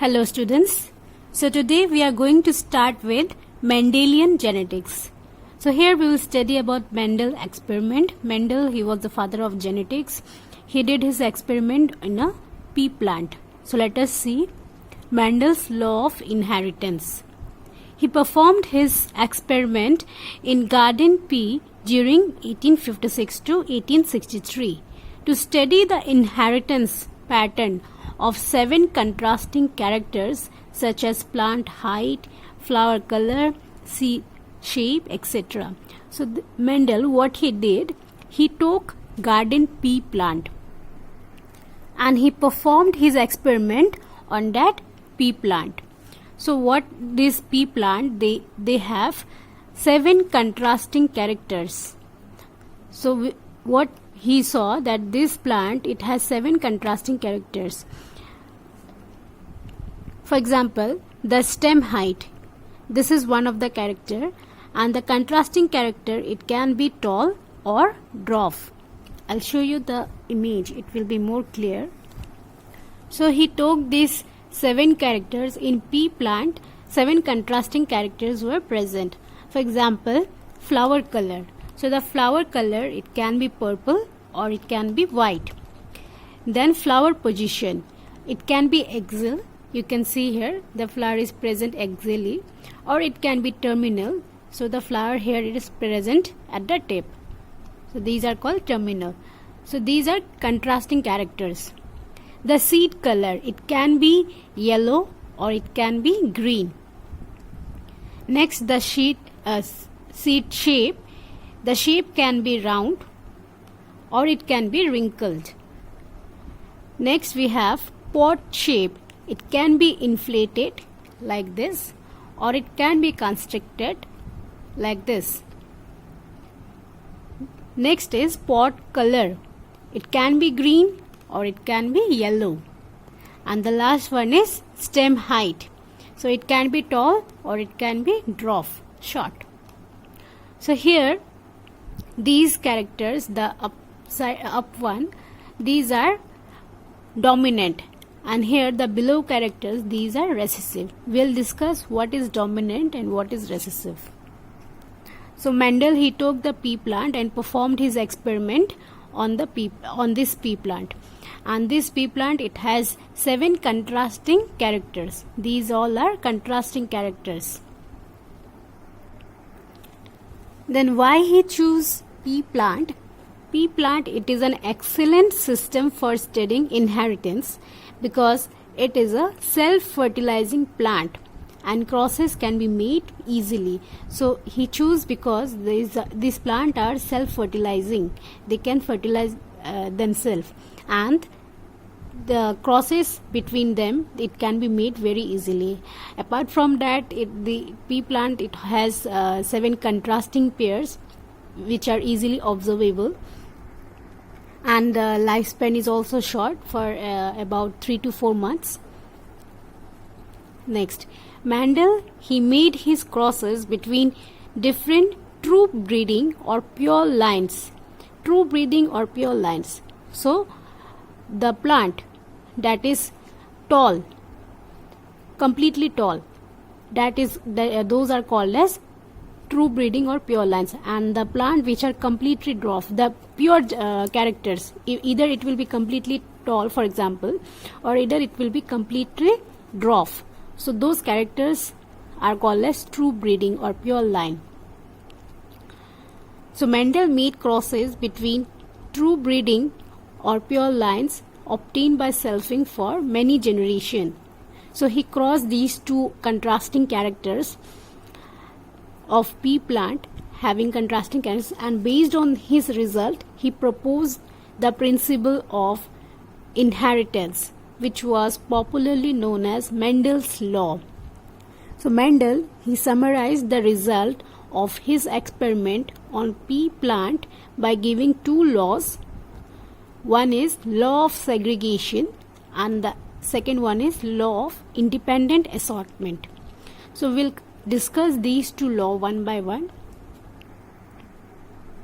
Hello students. So today we are going to start with Mendelian genetics. So here we will study about Mendel experiment. Mendel, he was the father of genetics. He did his experiment in a pea plant. So let us see Mendel's law of inheritance. He performed his experiment in garden pea during 1856 to 1863 to study the inheritance pattern of 7 contrasting characters such as plant height, flower color, seed shape, etc. So Mendel, what he did, he took garden pea plant and he performed his experiment on that pea plant. So what this pea plant, they have 7 contrasting characters. So what he saw that this plant, it has 7 contrasting characters. For example, the stem height, this is one of the character, and the contrasting character, it can be tall or dwarf. I'll show you the image, it will be more clear. So he took these 7 characters in pea plant. 7 contrasting characters were present. For example, flower color. So the flower color, it can be purple or it can be white. Then flower position, it can be axial. You can see here the flower is present axially, or it can be terminal. So the flower here, it is present at the tip. So these are called terminal. So these are contrasting characters. The seed color, it can be yellow or it can be green. Next, the seed shape. The shape can be round or it can be wrinkled. Next, we have pot shape. It can be inflated like this or it can be constricted like this. Next is pot color. It can be green or it can be yellow. And the last one is stem height. So it can be tall or it can be dwarf, short. So here these characters, the up one, these are dominant, and here the below characters, these are recessive. We'll discuss what is dominant and what is recessive. So Mendel, he took the pea plant and performed his experiment on this pea plant, and this pea plant, it has 7 contrasting characters. These all are contrasting characters. Then why he choose pea plant? Pea plant, it is an excellent system for studying inheritance because it is a self-fertilizing plant and crosses can be made easily. So he chose because these plants are self-fertilizing. They can fertilize themselves, and the crosses between them, it can be made very easily. Apart from that, the pea plant, it has 7 contrasting pairs which are easily observable, and the lifespan is also short for about 3 to 4 months. Next, Mendel, he made his crosses between different true breeding or pure lines. True breeding or pure lines. So the plant that is tall, completely tall, those are called as true breeding or pure lines, and the plant which are completely dwarf, the pure characters, either it will be completely tall, for example, or either it will be completely dwarf. So those characters are called as true breeding or pure line. So Mendel made crosses between true breeding or pure lines obtained by selfing for many generations. So he crossed these 2 contrasting characters of pea plant having contrasting characters, and based on his result, he proposed the principle of inheritance, which was popularly known as Mendel's law. So Mendel, he summarized the result of his experiment on pea plant by giving 2 laws. One is law of segregation and the second one is law of independent assortment. So we'll discuss these 2 laws one by one.